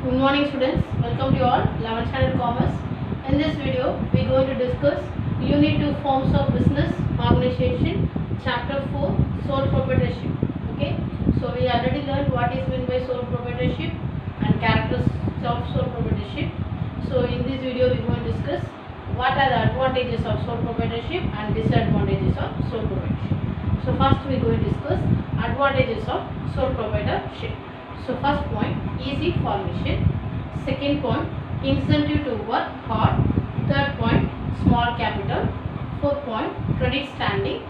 Good morning students, welcome to you all 11th standard commerce. In this video we are going to discuss unit 2 forms of business organization, chapter 4 sole proprietorship. Okay, so we already learned what is meant by sole proprietorship and characteristics of sole proprietorship. So in this video we are going to discuss what are the advantages of sole proprietorship and disadvantages of sole proprietorship. So first we are going to discuss advantages of sole proprietorship. So first point, easy formation. Second point, incentive to work hard. Third point, small capital. Fourth point, credit standing.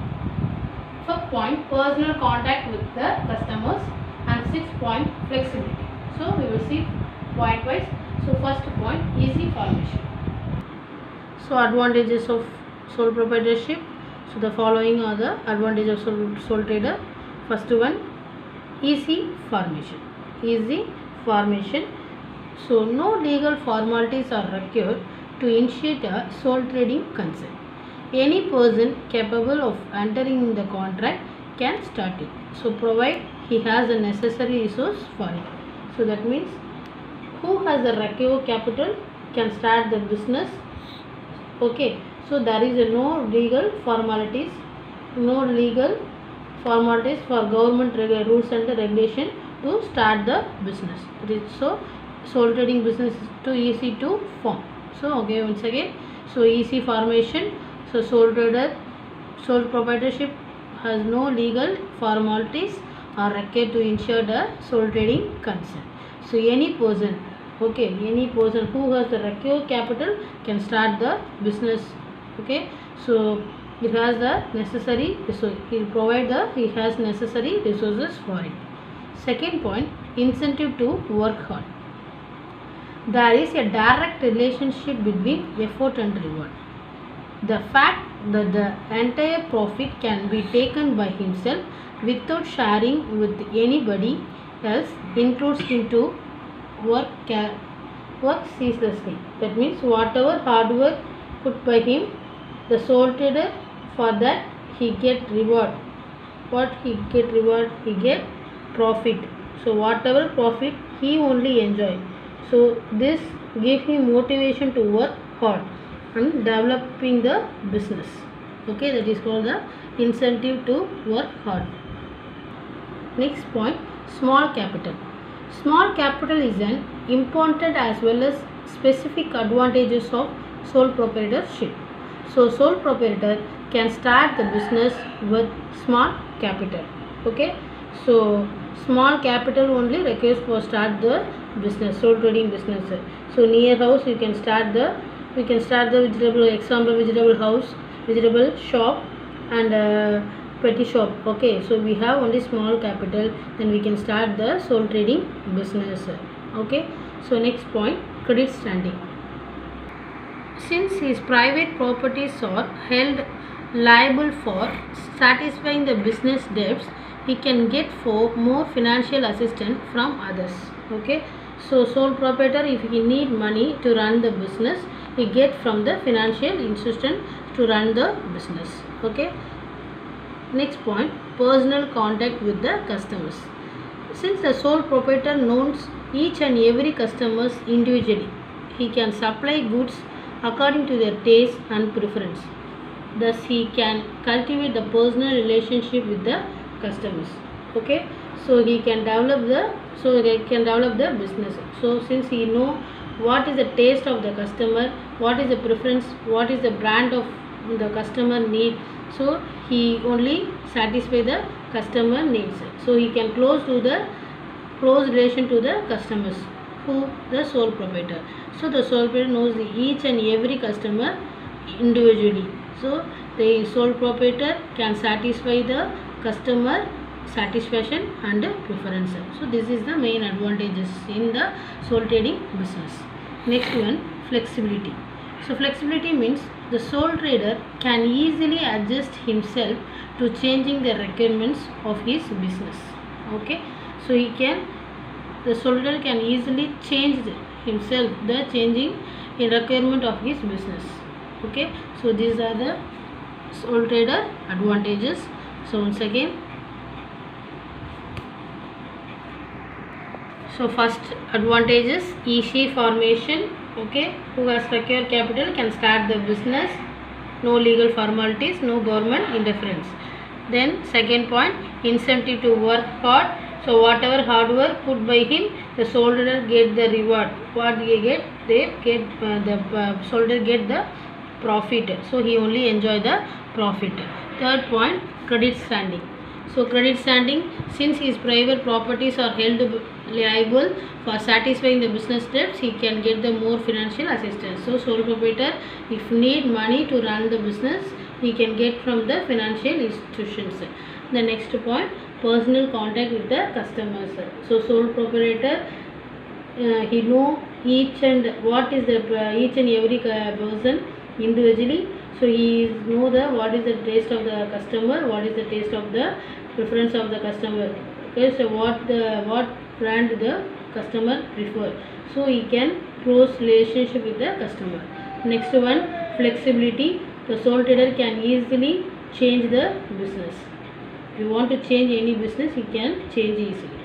Fifth point, personal contact with the customers. And sixth point, flexibility. So we will see point wise. So first point, easy formation. So advantages of sole proprietorship. So the following are the advantages of sole trader. First one, easy formation. Easy formation. So no legal formalities are required to initiate a sole trading concern. Any person capable of entering the contract can start it. So provide he has the necessary resource for it. So that means who has the requisite capital can start the business. Okay. So there is no legal formalities. No legal formalities for government rules and regulation to start the business. So sole trading business is too easy to form. So okay, once again, so easy formation. So sole proprietorship has no legal formalities are required to ensure the sole trading concern. So any person, okay, any person who has the requisite capital can start the business. Okay, so it has the necessary resource. He has necessary resources for it. Second point, incentive to work hard. There is a direct relationship between effort and reward. The fact that the entire profit can be taken by himself without sharing with anybody else includes him to work ceaselessly. That means whatever hard work put by him, the sole trader, for that he get reward. What he get reward? He get profit. So whatever profit he only enjoy. So this give him motivation to work hard and developing the business. Okay, that is called the incentive to work hard. Next point, small capital. Small capital is an important as well as specific advantages of sole proprietorship. So sole proprietor can start the business with small capital. Okay, so small capital only requires for start the business, sole trading business. So near house we can start the vegetable house, vegetable shop and petty shop. Okay, so we have only small capital, then we can start the sole trading business. Okay, so next point, credit standing. Since his private properties are held liable for satisfying the business debts, he can get for more financial assistance from others. Okay, so sole proprietor, if he need money to run the business, he get from the financial institution to run the business. Okay, next point, personal contact with the customers. Since the sole proprietor knows each and every customers individually, he can supply goods according to their taste and preference. Thus he can cultivate the personal relationship with the customers. Okay, so he can develop the business. So since he know what is the taste of the customer, what is the preference, what is the brand of the customer need, so he only satisfy the customer needs. So he can close relation to the customers, who the sole proprietor. So the sole proprietor knows each and every customer individually. So the sole proprietor can satisfy the customer satisfaction and preference. So this is the main advantages in the sole trading business. Next one, flexibility. So flexibility means the sole trader can easily adjust himself to changing the requirements of his business. Okay, so the sole trader can easily change himself the changing in requirement of his business. Okay, so these are the sole trader advantages. So once again, So first advantage is easy formation. Okay, who has secure capital can start the business. No legal formalities, no government interference. Then second point, incentive to work hard. So whatever hard work put by him, the soldier get the reward. What they get? They get the soldier get the profit. So he only enjoy the profit. Third point, credit standing. So credit standing, since his private properties are held liable for satisfying the business debts, he can get the more financial assistance. So sole proprietor, if need money to run the business, he can get from the financial institutions. The next point, personal contact with the customers. So sole proprietor, he know each and what is the each and every person individually. So he know the what is the taste of the customer, what is the taste of the preference of the customer. Okay, so what brand the customer prefer. So he can close relationship with the customer. Next one, flexibility. The sole trader can easily change the business. If you want to change any business, he can change easily.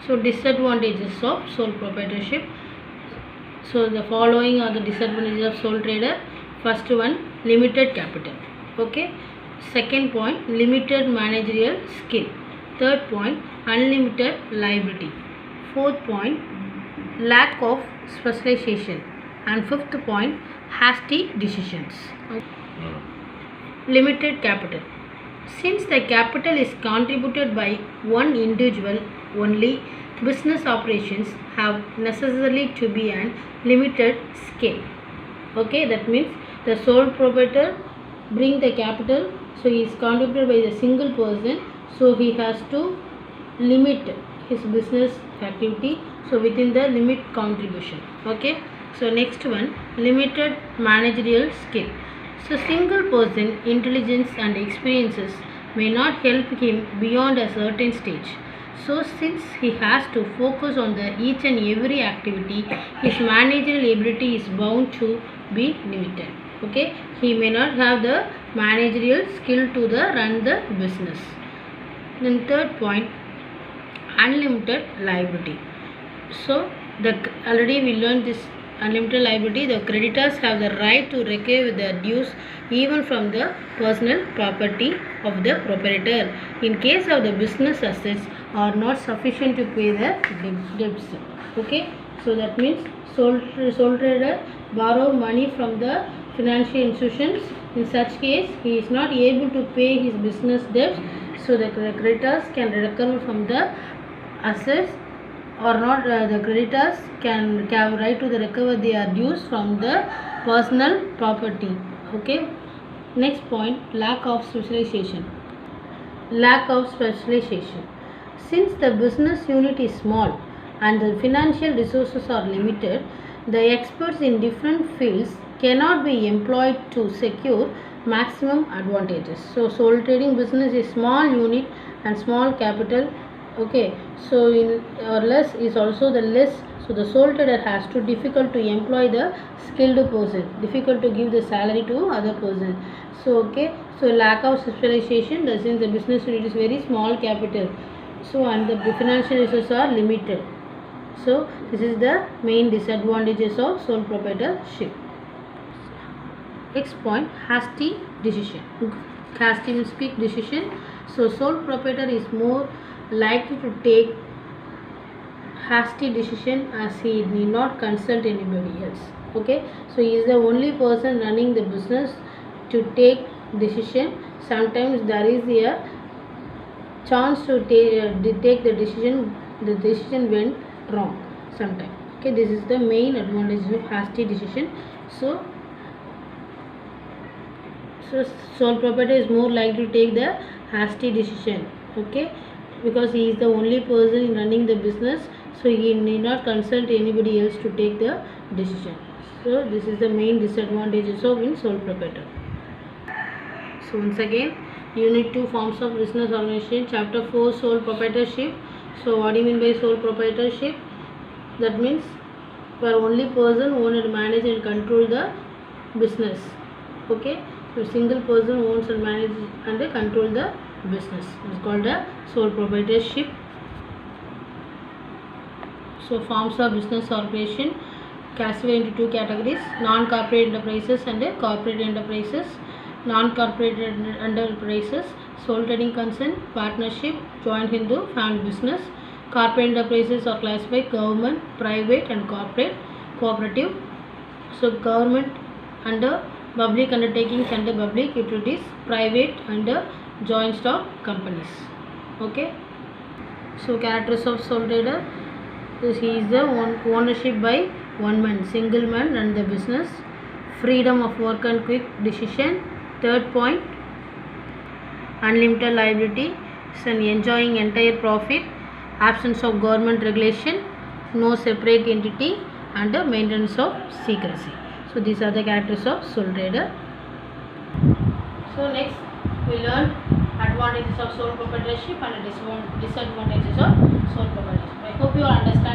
So disadvantages of sole proprietorship. So the following are the disadvantages of sole trader. First one, limited capital. Okay. Second point, limited managerial skill. Third point, unlimited liability. Fourth point, lack of specialization. And fifth point, hasty decisions. Limited capital. Since the capital is contributed by one individual only, business operations have necessarily to be an limited scale. Okay, that means the sole proprietor bring the capital, so he is contributed by the single person, so he has to limit his business activity, so within the limit contribution. Okay, so next one, limited managerial skill. So single person intelligence and experiences may not help him beyond a certain stage. So since he has to focus on the each and every activity, his managerial ability is bound to be limited. Okay, he may not have the managerial skill to run the business. Then third point, unlimited liability. So already we learned this unlimited liability. The creditors have the right to recover their dues even from the personal property of the proprietor in case of the business assets are not sufficient to pay the debts. Okay, so that means sole trader borrow money from the financial institutions. In such case, he is not able to pay his business debts, so the creditors can recover from the assets or not. The creditors can have right to recover their dues from the personal property. Okay, next point, lack of specialization. Lack of specialization. Since the business unit is small and the financial resources are limited, the experts in different fields cannot be employed to secure maximum advantages. So sole trading business is small unit and small capital. Okay, so in or less is also the less, so the sole trader has to difficult to employ the skilled person, difficult to give the salary to other person. So okay, so lack of specialization, that since the business unit is very small capital, so and the financial resources are limited. So this is the main disadvantages of sole proprietorship. Next point, hasty decision. Hasty means quick decision. So sole proprietor is more likely to take hasty decision as he need not consult anybody else. Okay, so he is the only person running the business to take decision. Sometimes there is a chance to take the decision went wrong sometimes. Okay, this is the main advantage of hasty decision. So sole proprietor is more likely to take the hasty decision. Okay, because he is the only person in running the business, so he need not consult anybody else to take the decision. So this is the main disadvantages of in sole proprietor. So once again, Unit 2, Forms of Business Organization, Chapter 4, Sole Proprietorship. So what do you mean by sole proprietorship? That means for only person who owns, manage and control the business. Okay, so single person owns and manage and control the business. It's called a sole proprietorship. So forms of business organization classified into two categories: non-corporate enterprises and corporate enterprises. Non-corporate enterprises, sole trading concern, partnership, joint Hindu, family business. Corporate enterprises are classified government, private and corporate, cooperative. So government under public undertakings under public utilities, private under joint stock companies. Okay. So characters of sole trader is he is the ownership by one man, single man run the business, freedom of work and quick decision. Third point, unlimited liability, is an enjoying entire profit, absence of government regulation, no separate entity and maintenance of secrecy. So these are the characters of sole trader. So next we learn advantages of sole proprietorship and disadvantages of sole proprietorship. I hope you understand.